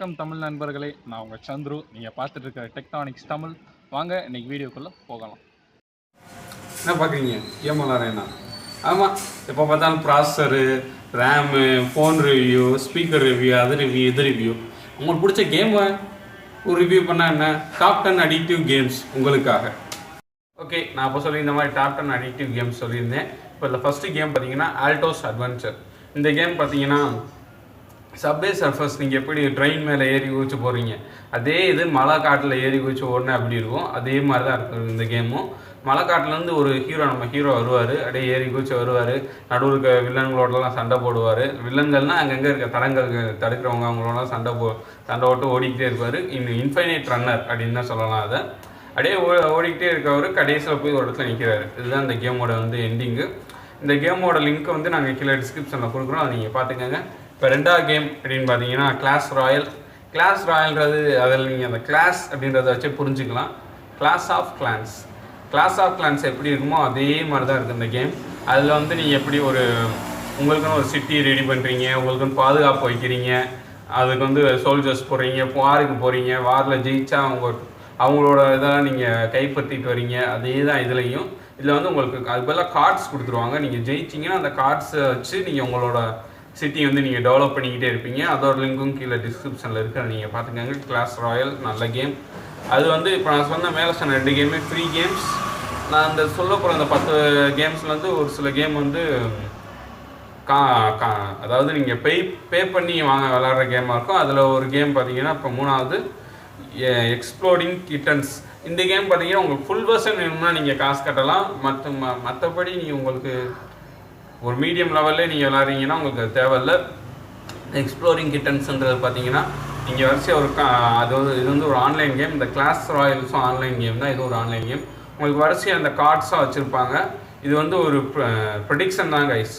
வணக்கம் தமிழ் நண்பர்களே, நான் உங்கள் சந்துரு. நீங்கள் பார்த்துட்டு இருக்கிற டெக்டானிக்ஸ் தமிழ். வாங்க இன்னைக்கு வீடியோக்குள்ளே போகலாம். என்ன பார்க்குறீங்க? கேம் விளாட்றேன்னா ஆமாம், எப்போ பார்த்தாலும் processor, RAM, phone review, speaker review, அது ரிவ்யூ, இது ரிவ்யூ. உங்களுக்கு பிடிச்ச கேமை ஒரு ரிவ்யூ பண்ணால் என்ன? டாப் 10 அடிக்டிவ் கேம்ஸ் உங்களுக்காக. ஓகே, நான் இப்போ சொல்லி இந்த மாதிரி டாப் 10 அடிக்டிவ் கேம்ஸ் சொல்லியிருந்தேன். இப்போ இந்த ஃபஸ்ட்டு கேம் பார்த்தீங்கன்னா ஆல்டோஸ் அட்வென்ச்சர். இந்த கேம் பார்த்தீங்கன்னா சப்வே சர்ஃபஸ். நீங்கள் எப்படி ட்ரெயின் மேலே ஏறி குதிச்சு போகிறீங்க, அதே இது மலை காட்டில் ஏறி குதிச்சு ஓடனே அப்படி இருக்கும். அதே மாதிரி தான் இருக்குது இந்த கேமும். மலை காட்டிலேருந்து ஒரு நம்ம ஹீரோ வருவார், அப்படியே ஏறி குதிச்சு வருவார். நடுவில் இருக்க வில்லன்களோடலாம் சண்டை போடுவார். வில்லன்கள்னால் அங்கங்கே இருக்க தடங்கள் தடுக்கிறவங்க அவங்களோட சண்டை போட்டு ஓடிக்கிட்டே இருப்பார். இன்ஃபைனைட் ரன்னர் அப்படின்னு தான் சொல்லலாம். அதை அப்படியே ஓடிக்கிட்டே இருக்கவர் கடைசியில் போய் ஒரு இடத்துல நிற்கிறாரு. இதுதான் இந்த கேமோட எண்டிங்கு. இந்த கேமோட லிங்க்கை நாங்கள் கீழே டிஸ்கிரிப்ஷனில் கொடுக்குறோம், அதை நீங்கள் பார்த்துக்கோங்க. இப்போ ரெண்டாவது கேம் அப்படின்னு பார்த்தீங்கன்னா கிளாஷ் ராயல். கிளாஷ் ராயல்ன்றது அதில் நீங்கள் அந்த கிளாஸ் அப்படின்றத வச்சு புரிஞ்சுக்கலாம். கிளாஷ் ஆஃப் கிளான்ஸ் எப்படி இருக்குமோ அதே மாதிரி தான் இருக்குது இந்த கேம். அதில் நீங்கள் எப்படி உங்களுக்குன்னு ஒரு சிட்டி ரெடி பண்ணுறீங்க, உங்களுக்குன்னு பாதுகாப்பு வைக்கிறீங்க, அதுக்கு சோல்ஜர்ஸ் போடுறீங்க, வாருக்கு போகிறீங்க, வாரில் ஜெயிச்சா அவங்களோட இதெல்லாம் நீங்கள் கைப்பற்றிட்டு வரீங்க. அதே தான் இதுலேயும். இதில் உங்களுக்கு அது பதிலாக கார்ட்ஸ் கொடுத்துருவாங்க. நீங்கள் ஜெயிச்சிங்கன்னா அந்த கார்ட்ஸை வச்சு நீங்கள் உங்களோட சிட்டி நீங்கள் டெவலப் பண்ணிக்கிட்டே இருப்பீங்க. அதோட லிங்க்கும் கீழே டிஸ்கிரிப்ஷனில் இருக்குது, அதை நீங்கள் பார்த்துக்கோங்க. கிளாஷ் ராயல் நல்ல கேம். அது இப்போ நான் மேலே சொன்ன 2 கேமே ஃப்ரீ கேம்ஸ். நான் அந்த சொல்ல போகிற அந்த 10 கேம்ஸ்லேருந்து ஒரு சில கேம் அதாவது நீங்கள் பே பண்ணி விளாட்ற கேமாக இருக்கும். அதில் ஒரு கேம் பார்த்தீங்கன்னா இப்போ 3வது எக்ஸ்ப்ளோடிங் கிட்டன்ஸ். இந்த கேம் பார்த்தீங்கன்னா உங்களுக்கு ஃபுல் வெர்ஷன் வேணும்னா நீங்கள் காசு கட்டலாம். மற்றபடி நீங்கள் உங்களுக்கு ஒரு மீடியம் லெவல்லே நீங்கள் விளாட்றீங்கன்னா உங்களுக்கு அது தேவையில்லை. எக்ஸ்ப்ளோரிங் கிட்டன்ஸ்ன்றது பார்த்தீங்கன்னா நீங்கள் வரிசையாக இது ஒரு ஆன்லைன் கேம். இந்த கிளாஷ் ராயல்ஸும் ஆன்லைன் கேம் தான், இது ஒரு ஆன்லைன் கேம். உங்களுக்கு வரிசையாக அந்த கார்ட்ஸாக வச்சுருப்பாங்க. இது ஒரு ப்ரெடிக்ஷன் தான் கைஸ்.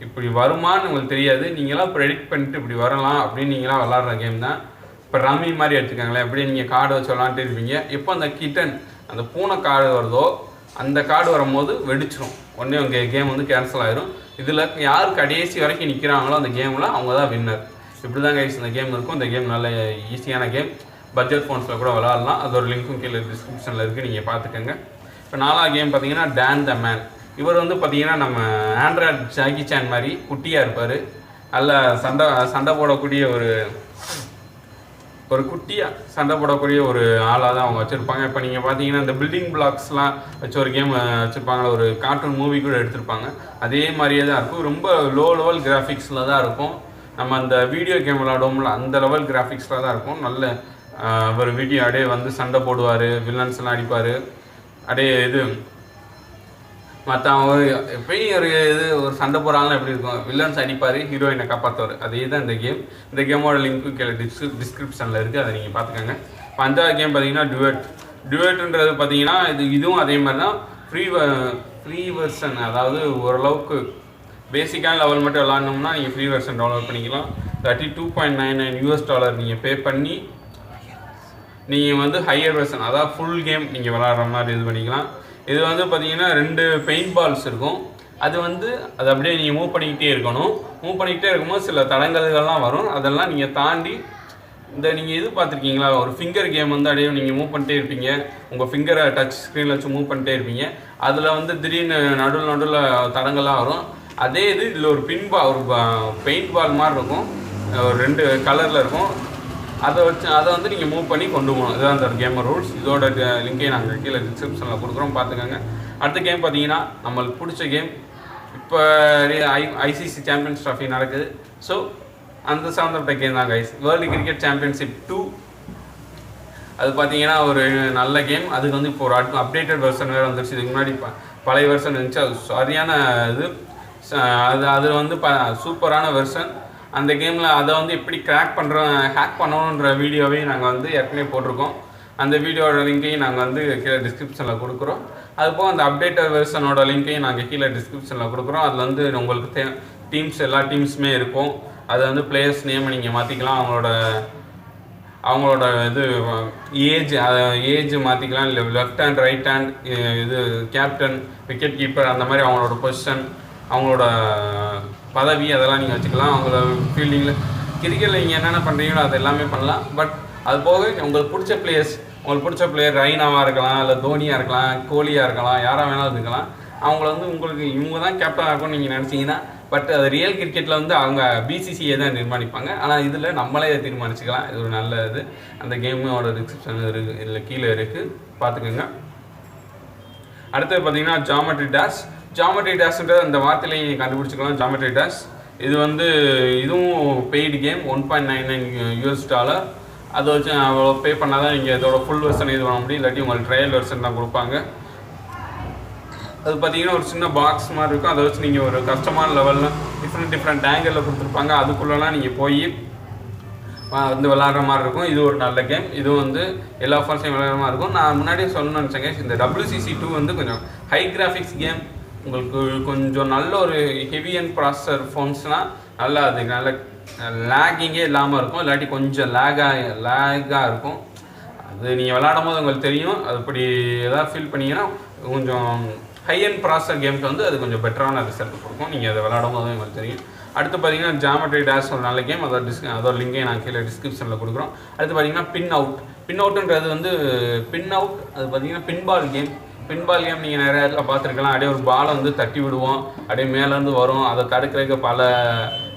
இப்படி வருமானு உங்களுக்கு தெரியாது, நீங்களாம் ப்ரெடிக்ட் பண்ணிட்டு இப்படி வரலாம் அப்படின்னு நீங்களாம் விளாட்ற கேம் தான். இப்போ ரம்மி மாதிரி எடுத்துக்காங்களேன், எப்படி நீங்கள் கார்டு வச்சு விளாண்டுட்டு இருப்பீங்க. எப்போ அந்த கிட்டன் அந்த பூனை கார்டு வருதோ அந்த கார்டு வரும்போது வெடிச்சிடும், உடனே உங்கள் கேம் கேன்சல் ஆகிடும். இதில் யார் கடைசி வரைக்கும் நிற்கிறாங்களோ அந்த கேமில் அவங்க தான் வின்னர். இப்படி தான் கைஸ் இந்த கேம் இருக்கும். இந்த கேம் நல்ல ஈஸியான கேம். பட்ஜெட் ஃபோன்ஸில் கூட விளாட்லாம். அதோட லிங்க்கும் கீழே டிஸ்கிரிப்ஷனில் இருக்குது, நீங்கள் பார்த்துக்கோங்க. இப்போ 4வது கேம் பார்த்தீங்கன்னா டான் த மேன். இவர் பார்த்தீங்கன்னா நம்ம ஆண்ட்ராய்ட் ஜாக்கி சான் மாதிரி குட்டியாக இருப்பார். நல்ல சண்டை போடக்கூடிய ஒரு குட்டியாக சண்டை போடக்கூடிய ஒரு ஆளாக தான் அவங்க வச்சுருப்பாங்க. இப்போ நீங்கள் பார்த்தீங்கன்னா இந்த பில்டிங் பிளாக்ஸ்லாம் வச்சு ஒரு கேம் வச்சுருப்பாங்க, ஒரு கார்ட்டூன் மூவி கூட எடுத்திருப்பாங்க. அதே மாதிரியே தான் இருக்கும். ரொம்ப லோ லெவல் கிராஃபிக்ஸில் தான் இருக்கும். நம்ம அந்த வீடியோ கேம் விளாடுவோம்ல அந்த லெவல் கிராஃபிக்ஸில் தான் இருக்கும். நல்ல ஒரு வீடியோ அப்படியே சண்டை போடுவார், வில்லன்ஸ்லாம் அடிப்பார். அப்படியே மற்றவங்க எப்பயும் ஒரு சண்டை போடுறாங்கன்னா எப்படி இருக்கும், வில்லன்ஸ் அடிப்பார், ஹீரோயினை காப்பாற்றுவார். அதே தான் இந்த கேம். இந்த கேமோட லிங்க்கு கீழே டிஸ்கிரிப்ஷனில் இருக்குது, அதை நீங்கள் பார்த்துக்கோங்க. 5வது கேம் பார்த்தீங்கன்னா டுவெட்ன்றது பார்த்தீங்கன்னா இதுவும் அதே மாதிரி தான். ஃப்ரீ வெர்ஷன், அதாவது ஓரளவுக்கு பேசிக்கான லெவல் மட்டும் விளாட்ணும்னா நீங்கள் ஃப்ரீ வெர்ஷன் டவுன்லோட் பண்ணிக்கலாம். $32.99 நீங்கள் பே பண்ணி நீங்கள் ஹையர் வெர்ஷன், அதாவது ஃபுல் கேம் நீங்கள் விளாட்ற மாதிரி இது பண்ணிக்கலாம். இது பார்த்தீங்கன்னா 2 பெயிண்ட் பால்ஸ் இருக்கும். அது அப்படியே நீங்கள் மூவ் பண்ணிக்கிட்டே இருக்கணும். மூவ் பண்ணிக்கிட்டே இருக்கும்போது சில தடங்கல்கள்லாம் வரும். அதெல்லாம் நீங்கள் தாண்டி நீங்கள் இது பார்த்துருக்கீங்களா, ஒரு ஃபிங்கர் கேம் அப்படியே நீங்கள் மூவ் பண்ணிட்டே இருப்பீங்க. உங்கள் ஃபிங்கரை டச் ஸ்க்ரீனில் வச்சு மூவ் பண்ணிட்டே இருப்பீங்க. அதில் திடீர்னு நடுவில் தடங்கள்லாம் வரும். அதே இதில் ஒரு ஒரு பெயிண்ட் பால் மாதிரி இருக்கும், ஒரு 2 கலரில் இருக்கும். அதை நீங்கள் மூவ் பண்ணி கொண்டு போகணும். இதுதான் அந்த கேமர் ரூல்ஸ். இதோட லிங்கையும் நாங்கள் கீழே டிஸ்கிரிப்ஷனில் கொடுக்குறோம், பார்த்துக்கோங்க. அடுத்த கேம் பார்த்தீங்கன்னா நம்மளுக்கு பிடிச்ச கேம். இப்போ ஐசிசி சாம்பியன்ஸ் ட்ராஃபி நடக்குது. ஸோ அந்த சார்ந்த கேம் தான் கைஸ். World cricket championship 2. அது பார்த்தீங்கன்னா ஒரு நல்ல கேம். அதுக்கு இப்போ ஒரு அப்டேட்டட் வெர்ஷன் வேறு வந்துருச்சு. இதுக்கு முன்னாடி பழைய வெர்ஷன் இருந்துச்சு. அது சரியான இது. அது சூப்பரான வெர்ஷன். அந்த கேமில் அதை எப்படி ஹேக் பண்ணணுன்ற வீடியோவையும் நாங்கள் ஏற்கனவே போட்டிருக்கோம். அந்த வீடியோட லிங்க்கையும் நாங்கள் கீழே டிஸ்கிரிப்ஷனில் கொடுக்குறோம். அதுபோல் அந்த அப்டேட்டட் வெர்ஷனோட லிங்க்கையும் நாங்கள் கீழே டிஸ்கிரிப்ஷனில் கொடுக்குறோம். அதில் உங்களுக்கு டீம்ஸ் எல்லா டீம்ஸுமே இருக்கும். அதை பிளேயர்ஸ் நேம் நீங்கள் மாற்றிக்கலாம். அவங்களோட ஏஜ் மாற்றிக்கலாம். இல்லை left hand, right hand, captain, wicket keeper, அந்த மாதிரி அவங்களோட பொசிஷன், அவங்களோட பதவி, அதெல்லாம் நீங்கள் வச்சுக்கலாம். அவங்கள ஃபீல்டிங்கில் கிரிக்கெட்டில் நீங்கள் என்னென்ன பண்ணுறீங்களோ அது எல்லாமே பண்ணலாம். பட் அது போக உங்களுக்கு பிடிச்ச பிளேயர் ரெய்னாவாக இருக்கலாம், இல்லை தோனியாக இருக்கலாம், கோலியாக இருக்கலாம், யாராக வேணாலும் இருக்கலாம். அவங்கள வந்து உங்களுக்கு இவங்க தான் கேப்டனாக இருக்கும்னு நீங்கள் நினச்சிங்கன்னா, பட் அது ரியல் கிரிக்கெட்டில் வந்து அவங்க பிசிசிஐ தான் தீர்மானிப்பாங்க. ஆனால் இதில் நம்மளே தீர்மானிச்சுக்கலாம். இது ஒரு நல்ல இது. அந்த கேமோட டிஸ்கிரிப்ஷன் இருக்குது, இதில் கீழே இருக்குது, பார்த்துக்கோங்க. அடுத்தது பார்த்தீங்கன்னா ஜாமெட்ரி டேஷ்ன்றது அந்த வார்த்தையிலே நீங்கள் கண்டுபிடிச்சிக்கலாம். ஜாமெட்ரி டேஷ் இது வந்து இதுவும் பெய்டு கேம், $1.99. அதை வச்சு அவ்வளோ பே பண்ணால் தான் நீங்கள் இதோட ஃபுல் வெர்ஷன் இது பண்ண முடியும். இல்லாட்டி உங்களுக்கு ட்ரையல் வெர்ஷன் தான் கொடுப்பாங்க. அது பார்த்தீங்கன்னா ஒரு சின்ன பாக்ஸ் மாதிரி இருக்கும். அதை வச்சு நீங்கள் ஒரு கஷ்டமான லெவலில் டிஃப்ரெண்ட் ஆங்கிளில் கொடுத்துருப்பாங்க. அதுக்குள்ளெல்லாம் நீங்கள் போய் வந்து விளாட்ற மாதிரி இருக்கும். இது ஒரு நல்ல கேம். இது வந்து எல்லா ஃபால்ஸையும் விளாட்ற மாதிரி இருக்கும். நான் முன்னாடியே சொல்லணும்னு நினச்சேங்க, இந்த WCC2 வந்து கொஞ்சம் ஹை கிராஃபிக்ஸ் கேம். உங்களுக்கு கொஞ்சம் நல்ல ஒரு ஹெவி அண்ட் ப்ராசஸர் ஃபோன்ஸ்னால் நல்லா அது நல்ல லேகிங்கே இல்லாமல் இருக்கும். இல்லாட்டி கொஞ்சம் லேகாக இருக்கும். அது நீங்கள் விளாடும் போது உங்களுக்கு தெரியும். அதுபடி எதாவது ஃபீல் பண்ணிங்கன்னா கொஞ்சம் ஹை அண்ட் ப்ராசஸர் கேம்ஸ் வந்து அது கொஞ்சம் பெட்டரான ரிசல்ட் கொடுக்கும். நீங்கள் அதை விளாடும் போது உங்களுக்கு தெரியும். அடுத்து பார்த்தீங்கன்னா ஜாமெட்ரி டேஷ் ஒரு நல்ல கேம். அதோட லிங்கை நான் கீழே டிஸ்கிரிப்ஷனில் கொடுக்குறோம். அடுத்து பார்த்தீங்கன்னா பின் அவுட்ன்றது வந்து அது பார்த்தீங்கன்னா பின்பால் கேம் நீங்கள் நிறைய இடத்துல பார்த்துருக்கலாம். அப்படியே ஒரு பாலை வந்து தட்டி விடுவோம், அப்படியே மேலேருந்து வரும். அதை தடுக்கிறதுக்கு பல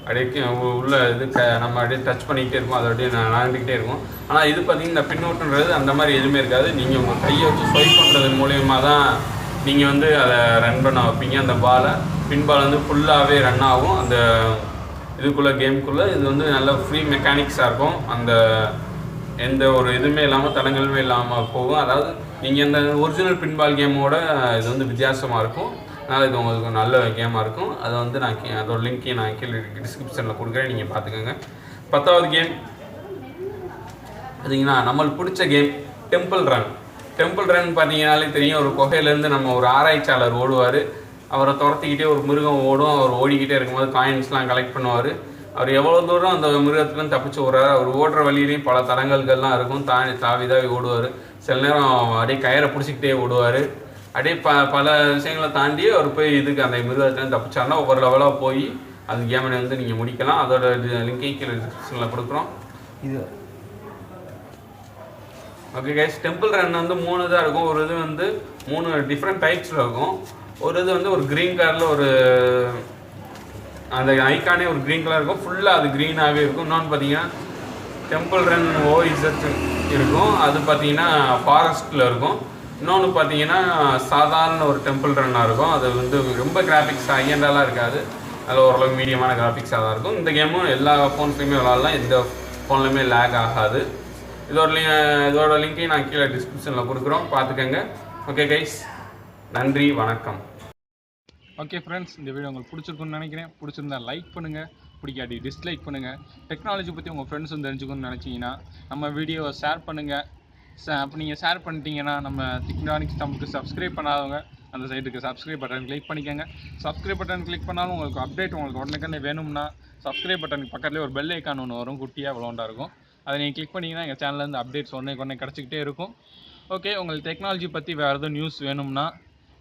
அப்படியே உள்ள இது நம்ம அப்படியே டச் பண்ணிக்கிட்டே இருக்கும், அதை அப்படியே நடந்துக்கிட்டே இருக்கும். ஆனால் இது பார்த்தீங்கன்னா இந்த பின் அவுட்ன்றது அந்த மாதிரி எதுவுமே இருக்காது. நீங்கள் உங்கள் கையை வச்சு ஸ்வைப் பண்ணுறது மூலியமாக தான் நீங்கள் வந்து அதை ரன் பண்ண வைப்பீங்க. அந்த பின்பால் வந்து ஃபுல்லாகவே ரன் ஆகும் அந்த இதுக்குள்ளே கேமுக்குள்ளே. இது வந்து நல்ல ஃப்ரீ மெக்கானிக்ஸாக இருக்கும். அந்த எந்த ஒரு இதுவுமே இல்லாமல் தடங்களுமே இல்லாமல் போகும். அதாவது நீங்கள் இந்த ஒரிஜினல் பின்பால் கேமோட இது வந்து வித்தியாசமாக இருக்கும். அதனால் இது உங்களுக்கு நல்ல கேமாக இருக்கும். அதை வந்து அதோட லிங்க்கையும் நான் கீழே டிஸ்கிரிப்ஷனில் கொடுக்குறேன், நீங்கள் பார்த்துக்கோங்க. 10வது கேம் பார்த்தீங்கன்னா நம்மளுக்கு பிடிச்ச கேம் டெம்பிள் ரன் பார்த்தீங்கன்னாலே தெரியும். ஒரு குகையிலேருந்து நம்ம ஒரு ஆராய்ச்சியாளர் ஓடுவார். அவரை துரத்திக்கிட்டே ஒரு மிருகம் ஓடும். அவர் ஓடிக்கிட்டே இருக்கும்போது காயின்ஸ்லாம் கலெக்ட் பண்ணுவார். அவர் எவ்வளோ தூரம் அந்த மிருகத்துலேருந்து தப்பிச்சு ஓடுறாரு. அவர் ஓடுற வழியிலையும் பல தடங்கல்கள்லாம் இருக்கும். தாவி ஓடுவார். சில நேரம் அப்படியே கயிறை பிடிச்சிக்கிட்டே ஓடுவார். அப்படியே பல விஷயங்களை தாண்டி அவர் போய் இதுக்கு அந்த மிருகத்துலேருந்து தப்பிச்சாருன்னா ஒவ்வொரு லெவலாக போய் அந்த கேமை வந்து நீங்கள் முடிக்கலாம். அதோட லிங்கை கீழே டிஸ்கிரிப்ஷனில் கொடுக்குறோம். இது ஓகே கைஸ், டெம்பிள் ரன் வந்து 3 தான் இருக்கும். ஒரு இது வந்து 3 டிஃப்ரெண்ட் டைப்ஸில் இருக்கும். ஒரு இது வந்து ஒரு க்ரீன் கலரில் ஒரு அந்த ஐக்கானே ஒரு க்ரீன் கலர் இருக்கும். ஃபுல்லாக அது க்ரீனாகவே இருக்கும். இன்னொன்று பார்த்தீங்கன்னா டெம்பிள் ரன் OZ இருக்கும். அது பார்த்தீங்கன்னா ஃபாரஸ்ட்டில் இருக்கும். இன்னொன்று பார்த்தீங்கன்னா சாதாரண ஒரு டெம்பிள் ரன்னாக இருக்கும். அது வந்து ரொம்ப கிராஃபிக்ஸ் ஹையண்டாலாம் இருக்காது. அதில் ஓரளவு மீடியமான கிராஃபிக்ஸாக தான் இருக்கும். இந்த கேமும் எல்லா ஃபோன்ஸ்லையுமே விளாட்லாம். எந்த ஃபோன்லையுமே லேக் ஆகாது. இதோட லிங்க்கையும் நான் கீழே டிஸ்கிரிப்ஷனில் கொடுக்குறோம், பார்த்துக்கோங்க. ஓகே கைஸ், நன்றி, வணக்கம். ஓகே ஃப்ரெண்ட்ஸ், இந்த வீடியோ உங்களுக்கு பிடிச்சிருக்குன்னு நினைக்கிறேன். பிடிச்சிருந்தா லைக் பண்ணுங்கள், பிடிக்காட்டி டிஸ்லைக் பண்ணுங்கள். டெக்னாலஜி பற்றி உங்கள் ஃப்ரெண்ட்ஸும் தெரிஞ்சுக்கணும்னு நினச்சிங்கன்னா நம்ம வீடியோவை ஷேர் பண்ணுங்கள். அப்போ நீங்கள் ஷேர் பண்ணிட்டீங்கன்னா நம்ம டெக்னானிக்ஸ் தமிழுக்கு சப்ஸ்கிரைப் பண்ணாதவங்க அந்த சைட்டுக்கு சப்ஸ்கிரைப் பட்டன் கிளிக் பண்ணிக்கோங்க. சப்ஸ்கிரைப் பட்டன் கிளிக் பண்ணாலும் உங்களுக்கு அப்டேட் உங்களுக்கு உடனே வேணும்னா சப்ஸ்கிரைப் பட்டனுக்கு பக்கத்துலேயே ஒரு பெல் ஐக்கான் ஒன்று வரும், குட்டியாக விளோண்டா இருக்கும். அதை நீங்கள் கிளிக் பண்ணிங்கன்னா எங்கள் சேனல்லேருந்து அப்டேட்ஸ் உடனே கிடச்சிக்கிட்டே இருக்கும். ஓகே, உங்களுக்கு டெக்னாலஜி பற்றி வேறு எதுவும் நியூஸ் வேணும்னா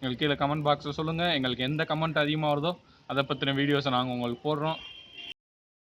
எங்களுக்கு கீழே கமெண்ட் பாக்ஸில் சொல்லுங்கள். எங்களுக்கு எந்த கமெண்ட் அதிகமாக வருதோ அதை பற்றின வீடியோஸை நாங்கள் உங்களுக்கு போடுறோம்.